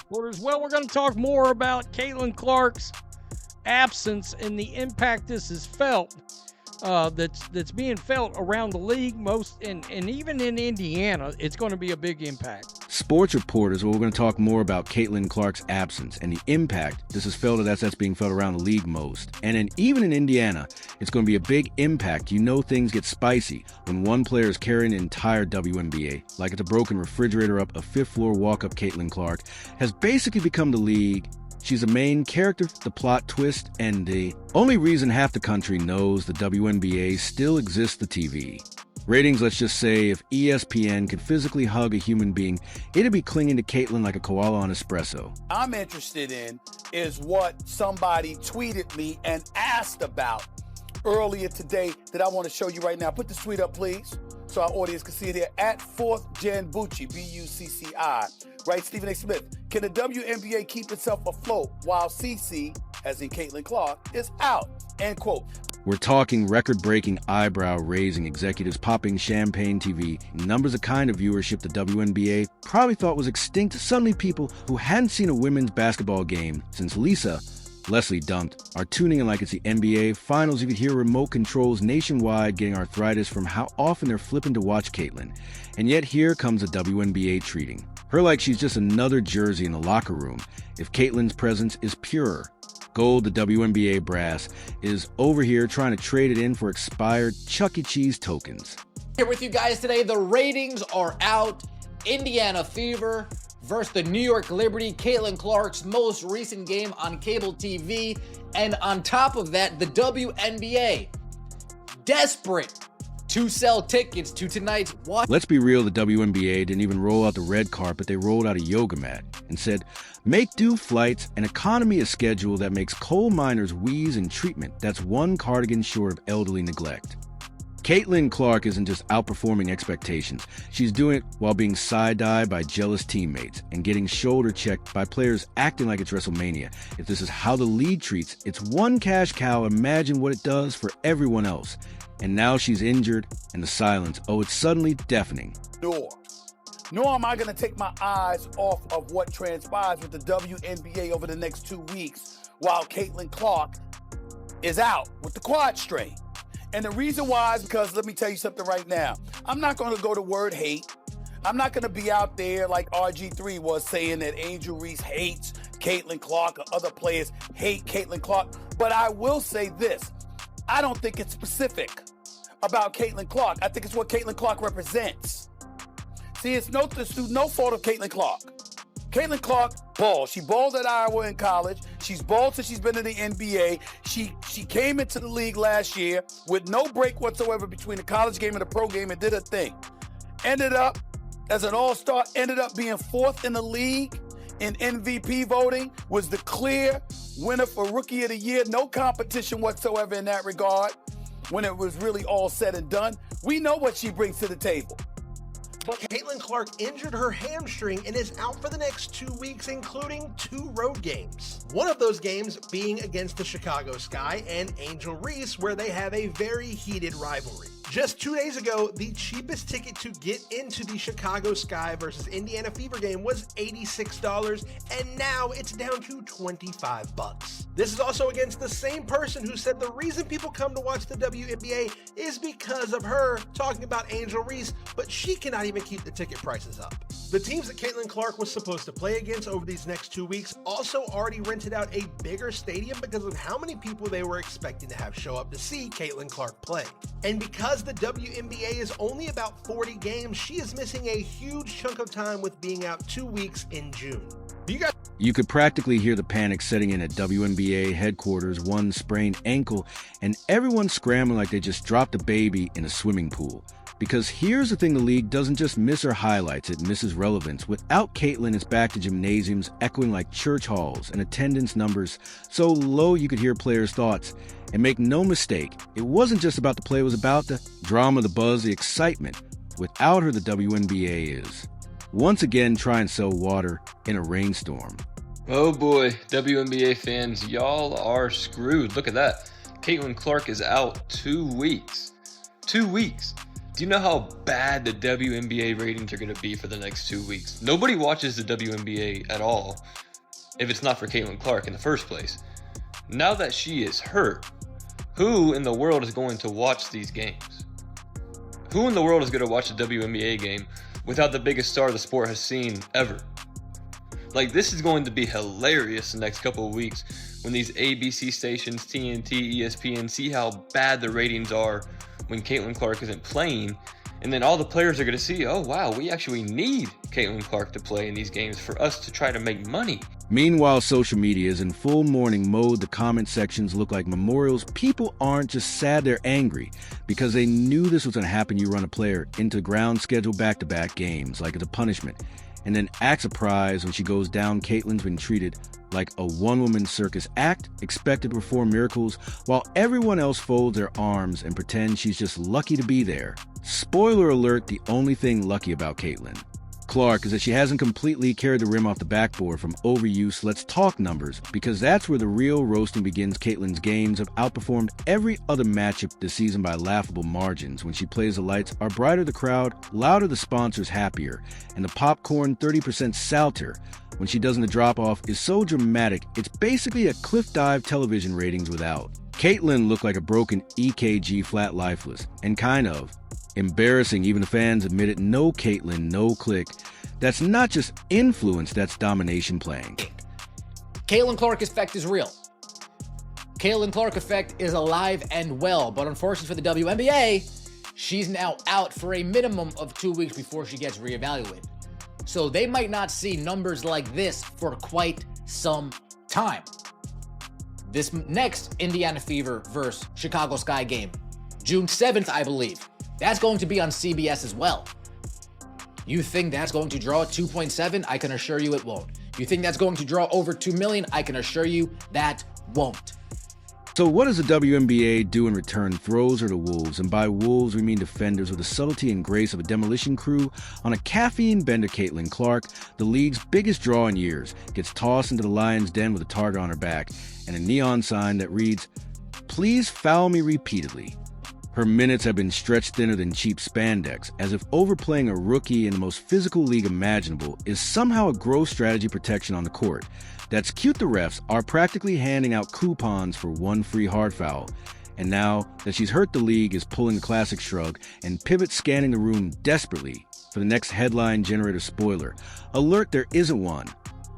Reporters. Well, we're going to talk more about Caitlin Clark's absence and the impact this is felt. That's being felt around the league, and even in Indiana, it's going to be a big impact. Sports reporters, well, we're going to talk more about Caitlin Clark's absence and the impact this is felt, that's being felt around the league most. And even in Indiana, it's going to be a big impact. You know things get spicy when one player is carrying an entire WNBA, like it's a broken refrigerator up a fifth-floor walk-up. Caitlin Clark has basically become the league. She's the main character, the plot twist, and the only reason half the country knows the WNBA still exists, the TV. Ratings, let's just say, if ESPN could physically hug a human being, it'd be clinging to Caitlin like a koala on espresso. I'm interested in is what somebody tweeted me and asked about earlier today that I want to show you right now. Put the tweet up, please, so our audience can see it here. At 4th Gen Bucci, B-U-C-C-I. Right, Stephen A. Smith. Can the WNBA keep itself afloat while CC, as in Caitlin Clark, is out? End quote. We're talking record-breaking, eyebrow-raising executives popping champagne TV, numbers of kind of viewership the WNBA probably thought was extinct. Suddenly people who hadn't seen a women's basketball game since Leslie dunked are tuning in like it's the NBA Finals. You could hear remote controls nationwide getting arthritis from how often they're flipping to watch Caitlin. And yet here comes the WNBA treating her like she's just another jersey in the locker room. If Caitlin's presence is pure gold, the WNBA brass is over here trying to trade it in for expired Chuck E. Cheese tokens. Here with you guys today, the ratings are out. Indiana Fever versus the New York Liberty, Caitlin Clark's most recent game on cable TV. And on top of that, the WNBA, desperate to sell tickets to tonight's watch. Let's be real, the WNBA didn't even roll out the red carpet. They rolled out a yoga mat and said, make do flights, an economy is scheduled that makes coal miners wheeze and treatment that's one cardigan short of elderly neglect. Caitlin Clark isn't just outperforming expectations. She's doing it while being side-eyed by jealous teammates and getting shoulder-checked by players acting like it's WrestleMania. If this is how the league treats its one cash cow, imagine what it does for everyone else. And now she's injured, and the silence, it's suddenly deafening. Nor am I going to take my eyes off of what transpires with the WNBA over the next 2 weeks while Caitlin Clark is out with the quad strain. And the reason why is because, let me tell you something right now. I'm not going to go to word hate. I'm not going to be out there like RG3 was saying that Angel Reese hates Caitlin Clark or other players hate Caitlin Clark. But I will say this. I don't think it's specific about Caitlin Clark. I think it's what Caitlin Clark represents. See, it's no fault of Caitlin Clark. Caitlin Clark balls. She balled at Iowa in college. She's balled since she's been in the NBA. She came into the league last year with no break whatsoever between the college game and the pro game and did her thing. Ended up as an all-star, ended up being 4th in the league in MVP voting, was the clear winner for Rookie of the Year. No competition whatsoever in that regard when it was really all said and done. We know what she brings to the table. But Caitlin Clark injured her hamstring and is out for the next 2 weeks, including 2 road games. One of those games being against the Chicago Sky and Angel Reese, where they have a very heated rivalry. Just 2 days ago, the cheapest ticket to get into the Chicago Sky versus Indiana Fever game was $86, and now it's down to $25. This is also against the same person who said the reason people come to watch the WNBA is because of her talking about Angel Reese, but she cannot even keep the ticket prices up. The teams that Caitlin Clark was supposed to play against over these next 2 weeks also already rented out a bigger stadium because of how many people they were expecting to have show up to see Caitlin Clark play. And because the WNBA is only about 40 games, she is missing a huge chunk of time with being out 2 weeks in June. You could practically hear the panic setting in at WNBA headquarters, one sprained ankle, and everyone scrambling like they just dropped a baby in a swimming pool. Because here's the thing, the league doesn't just miss her highlights, it misses relevance. Without Caitlin, it's back to gymnasiums echoing like church halls and attendance numbers so low you could hear players' thoughts. And make no mistake, it wasn't just about the play, it was about the drama, the buzz, the excitement. Without her, the WNBA is once again try and sell water in a rainstorm. Oh boy, WNBA fans, y'all are screwed. Look at that. Caitlin Clark is out 2 weeks. 2 weeks. Do you know how bad the WNBA ratings are going to be for the next 2 weeks? Nobody watches the WNBA at all if it's not for Caitlin Clark in the first place. Now that she is hurt, who in the world is going to watch these games? Who in the world is going to watch a WNBA game without the biggest star the sport has seen ever? Like, this is going to be hilarious the next couple of weeks when these ABC stations, TNT, ESPN, see how bad the ratings are when Caitlin Clark isn't playing. And then all the players are going to see, oh, wow, we actually need Caitlin Clark to play in these games for us to try to make money. Meanwhile, social media is in full mourning mode. The comment sections look like memorials. People aren't just sad, they're angry because they knew this was going to happen. You run a player into ground schedule back-to-back games like it's a punishment, and then act surprised when she goes down. Caitlin's been treated like a one-woman circus act, expected to perform miracles while everyone else folds their arms and pretends she's just lucky to be there. Spoiler alert, the only thing lucky about Caitlin Clark is that she hasn't completely carried the rim off the backboard from overuse. Let's talk numbers, because that's where the real roasting begins. Caitlin's games have outperformed every other matchup this season by laughable margins. When she plays, the lights are brighter, the crowd louder, the sponsors happier, and the popcorn 30% salter. When she doesn't, the drop-off is so dramatic, it's basically a cliff dive television ratings without. Caitlin looked like a broken EKG, flat lifeless, and kind of embarrassing. Even the fans admit it. No Caitlin, no click. That's not just influence, that's domination playing. Caitlin Clark effect is real. Caitlin Clark effect is alive and well, but unfortunately for the WNBA, she's now out for a minimum of 2 weeks before she gets reevaluated. So they might not see numbers like this for quite some time. This next Indiana Fever versus Chicago Sky game, June 7th, I believe. That's going to be on CBS as well. You think that's going to draw 2.7? I can assure you it won't. You think that's going to draw over 2 million? I can assure you that won't. So what does the WNBA do in return? Throws her to wolves, and by wolves we mean defenders with the subtlety and grace of a demolition crew. On a caffeine bender, Caitlin Clark, the league's biggest draw in years, gets tossed into the lion's den with a target on her back and a neon sign that reads, "Please foul me repeatedly." Her minutes have been stretched thinner than cheap spandex, as if overplaying a rookie in the most physical league imaginable is somehow a gross strategy protection on the court. That's cute. The refs are practically handing out coupons for one free hard foul. And now that she's hurt, the league is pulling the classic shrug and pivot, scanning the room desperately for the next headline generator. Spoiler alert, there isn't one,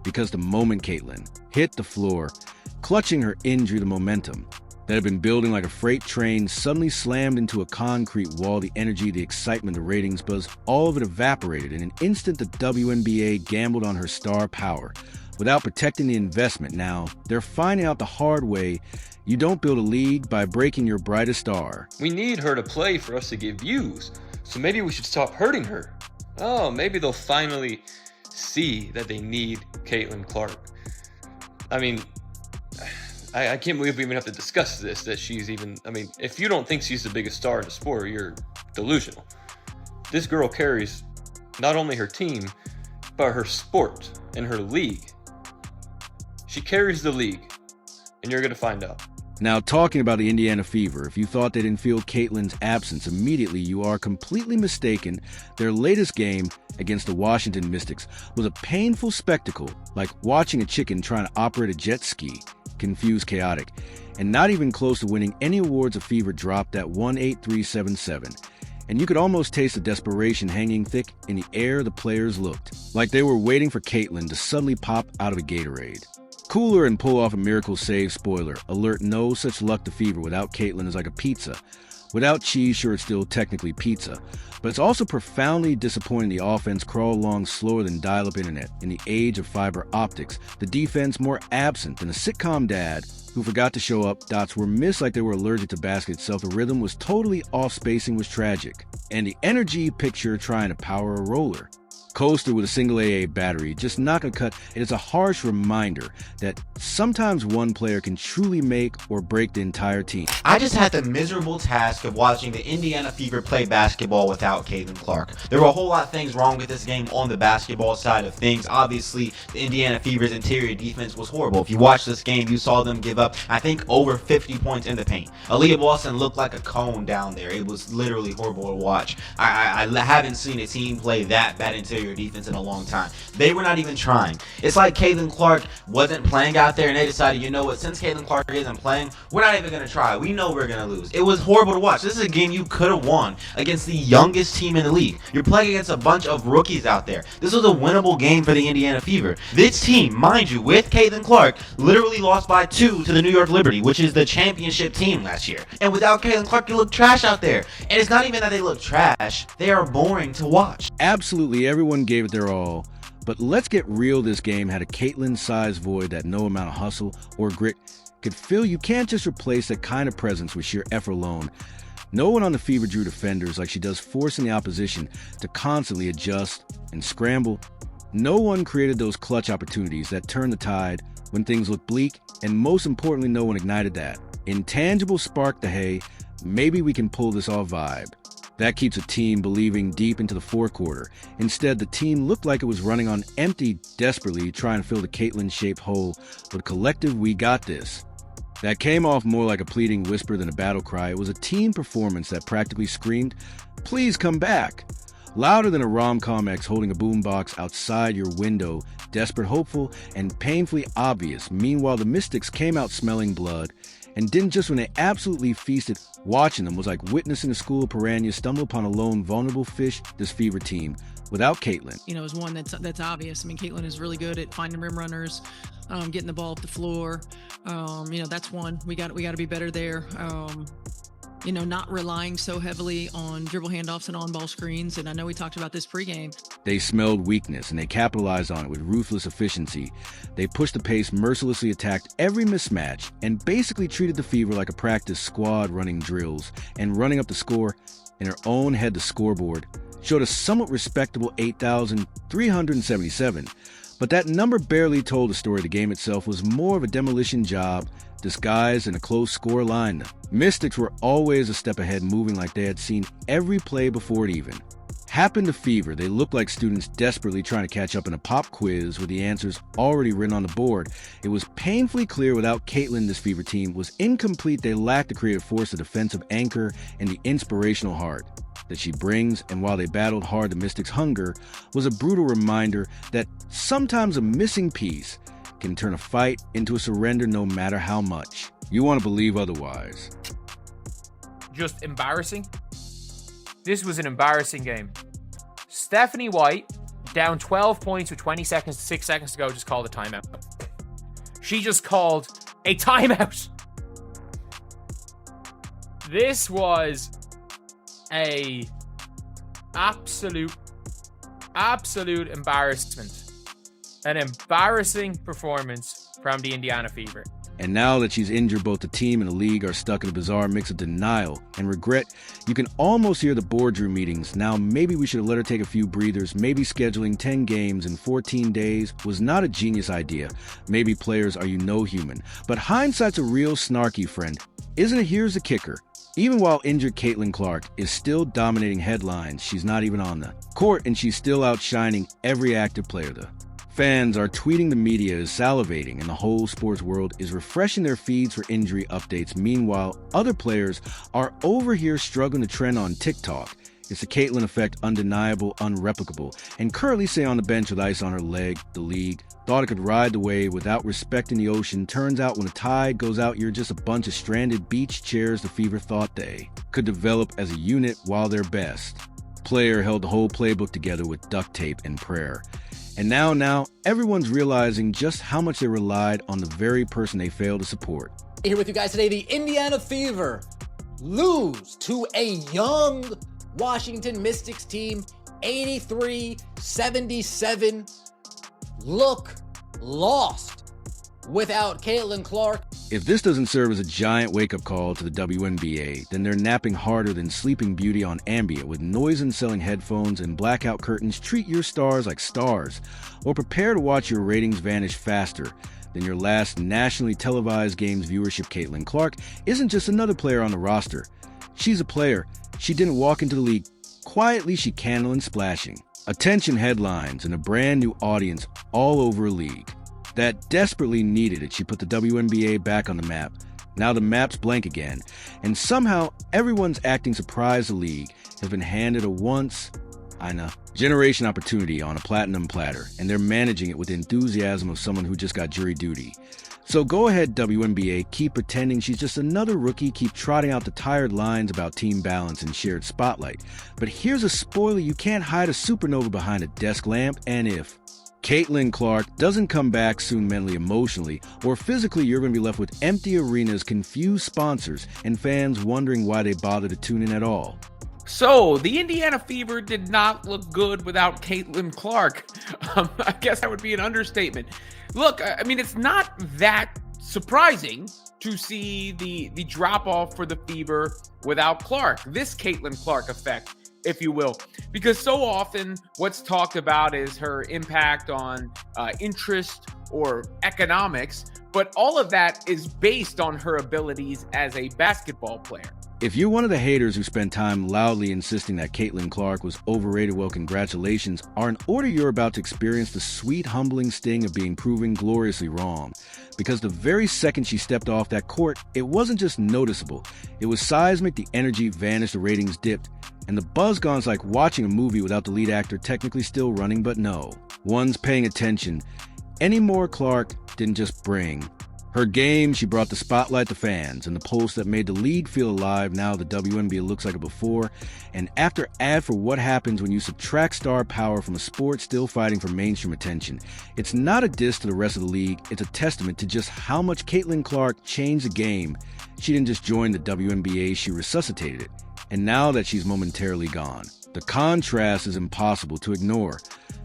because the moment Caitlin hit the floor, clutching her injury, the momentum that had been building like a freight train suddenly slammed into a concrete wall. The energy, the excitement, the ratings buzz, all of it evaporated. In an instant, the WNBA gambled on her star power without protecting the investment. Now, they're finding out the hard way. You don't build a league by breaking your brightest star. We need her to play for us to get views, so maybe we should stop hurting her. Oh, maybe they'll finally see that they need Caitlin Clark. I mean, I can't believe we even have to discuss this, that she's even, I mean, if you don't think she's the biggest star in the sport, you're delusional. This girl carries not only her team, but her sport and her league. She carries the league, and you're going to find out. Now, talking about the Indiana Fever, if you thought they didn't feel Caitlin's absence immediately, you are completely mistaken. Their latest game against the Washington Mystics was a painful spectacle, like watching a chicken trying to operate a jet ski. Confused, chaotic, and not even close to winning any awards. A Fever dropped at 18377, and you could almost taste the desperation hanging thick in the air. The players looked like they were waiting for Caitlin to suddenly pop out of a Gatorade cooler and pull off a miracle save. Spoiler alert, no such luck. The Fever without Caitlin is like a pizza without cheese. Sure, it's still technically pizza, but it's also profoundly disappointing. The offense crawl along slower than dial-up internet in the age of fiber optics. The defense more absent than a sitcom dad who forgot to show up. Dots were missed like they were allergic to basket itself. The rhythm was totally off. Spacing was tragic, and the energy picture trying to power a roller Coaster with a single AA battery, just not gonna cut. It is a harsh reminder that sometimes one player can truly make or break the entire team. I just had the miserable task of watching the Indiana Fever play basketball without Caitlin Clark. There were a whole lot of things wrong with this game on the basketball side of things. Obviously, the Indiana Fever's interior defense was horrible. If you watched this game, you saw them give up, I think, over 50 points in the paint. Aaliyah Boston looked like a cone down there. It was literally horrible to watch. I haven't seen a team play that bad interior defense in a long time. They were not even trying. It's like Caitlin Clark wasn't playing out there, and they decided, you know what, since Caitlin Clark isn't playing, we're not even going to try. We know we're going to lose. It was horrible to watch. This is a game you could have won against the youngest team in the league. You're playing against a bunch of rookies out there. This was a winnable game for the Indiana Fever. This team, mind you, with Caitlin Clark, literally lost by 2 to the New York Liberty, which is the championship team last year. And without Caitlin Clark, you look trash out there. And it's not even that they look trash. They are boring to watch. Absolutely everyone gave it their all, but let's get real. This game had a Caitlin-sized void that no amount of hustle or grit could fill. You can't just replace that kind of presence with sheer effort alone. No one on the Fever drew defenders like she does, forcing the opposition to constantly adjust and scramble. No one created those clutch opportunities that turned the tide when things looked bleak, and most importantly, no one ignited that intangible spark, the hey, maybe we can pull this off vibe. That keeps a team believing deep into the fourth quarter. Instead, the team looked like it was running on empty, desperately trying to fill the Caitlin-shaped hole with a collective "we got this." That came off more like a pleading whisper than a battle cry. It was a team performance that practically screamed, "Please come back." Louder than a rom-com ex holding a boombox outside your window, desperate, hopeful, and painfully obvious. Meanwhile, the Mystics came out smelling blood, and didn't just when they absolutely feasted. Watching them was like witnessing a school of piranhas stumble upon a lone vulnerable fish. This Fever team, without Caitlin, is one that's obvious. I mean, Caitlin is really good at finding rim runners, getting the ball up the floor. That's one. We got to be better there. Not relying so heavily on dribble handoffs and on-ball screens. And I know we talked about this pregame. They smelled weakness, and they capitalized on it with ruthless efficiency. They pushed the pace, mercilessly attacked every mismatch, and basically treated the Fever like a practice squad running drills and running up the score in their own head. The scoreboard showed a somewhat respectable 8,377, but that number barely told the story. The game itself was more of a demolition job disguised in a close score line. The Mystics were always a step ahead, moving like they had seen every play before it even happened to Fever. They looked like students desperately trying to catch up in a pop quiz with the answers already written on the board. It was painfully clear without Caitlin, this Fever team was incomplete. They lacked the creative force, the defensive anchor, and the inspirational heart that she brings. And while they battled hard, the Mystics' hunger was a brutal reminder that sometimes a missing piece can turn a fight into a surrender, no matter how much you want to believe otherwise. Just embarrassing. This was an embarrassing game. Stephanie White, down 12 points with 6 seconds to go, just called a timeout. She just called a timeout. This was a absolute embarrassment. An embarrassing performance from the Indiana Fever. And now that she's injured, both the team and the league are stuck in a bizarre mix of denial and regret. You can almost hear the boardroom meetings. Now, maybe we should have let her take a few breathers. Maybe scheduling 10 games in 14 days was not a genius idea. Maybe players are human. But hindsight's a real snarky friend. Isn't it? Here's the kicker. Even while injured, Caitlin Clark is still dominating headlines. She's not even on the court, and she's still outshining every active player. The fans are tweeting, the media is salivating, and the whole sports world is refreshing their feeds for injury updates. Meanwhile, other players are over here struggling to trend on TikTok. It's the Caitlin effect, undeniable, unreplicable. And currently say on the bench with ice on her leg, the league thought it could ride the wave without respecting the ocean. Turns out when the tide goes out, you're just a bunch of stranded beach chairs. The Fever thought they could develop as a unit while their best player held the whole playbook together with duct tape and prayer. And now everyone's realizing just how much they relied on the very person they failed to support. Here with you guys today, the Indiana Fever lose to a young Washington Mystics team, 83-77. Look lost without Caitlin Clark. If this doesn't serve as a giant wake-up call to the WNBA, then they're napping harder than Sleeping Beauty on Ambient with noise-and-selling headphones and blackout curtains. Treat your stars like stars, or prepare to watch your ratings vanish faster than your last nationally televised game's viewership. Caitlin Clark isn't just another player on the roster. She's a player. She didn't walk into the league quietly, she candle and splashing. Attention headlines and a brand new audience all over a league that desperately needed it. She put the WNBA back on the map. Now the map's blank again, and somehow everyone's acting surprised the league has been handed a once-in-a-generation opportunity on a platinum platter, and they're managing it with the enthusiasm of someone who just got jury duty. So go ahead, WNBA, keep pretending she's just another rookie, keep trotting out the tired lines about team balance and shared spotlight. But here's a spoiler: you can't hide a supernova behind a desk lamp, and if Caitlin Clark doesn't come back soon mentally, emotionally, or physically, you're going to be left with empty arenas, confused sponsors, and fans wondering why they bother to tune in at all. So, the Indiana Fever did not look good without Caitlin Clark. I guess that would be an understatement. Look, I mean, it's not that surprising to see the drop-off for the Fever without Clark. This Caitlin Clark effect, if you will, because so often what's talked about is her impact on interest or economics, but all of that is based on her abilities as a basketball player. If you're one of the haters who spent time loudly insisting that Caitlin Clark was overrated, well, congratulations. Are in order you're about to experience the sweet, humbling sting of being proven gloriously wrong. Because the very second she stepped off that court, it wasn't just noticeable. It was seismic. The energy vanished, the ratings dipped, and the buzz gone's like watching a movie without the lead actor technically still running, but no. One's paying attention. Any more Clark didn't just bring her game, she brought the spotlight to fans and the pulse that made the league feel alive. Now the WNBA looks like a before and after ad for what happens when you subtract star power from a sport still fighting for mainstream attention. It's not a diss to the rest of the league, it's a testament to just how much Caitlin Clark changed the game. She didn't just join the WNBA, she resuscitated it. And now that she's momentarily gone, the contrast is impossible to ignore.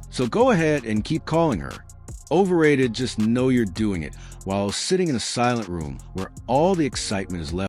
So go ahead and keep calling her overrated, just know you're doing it while sitting in a silent room where all the excitement is left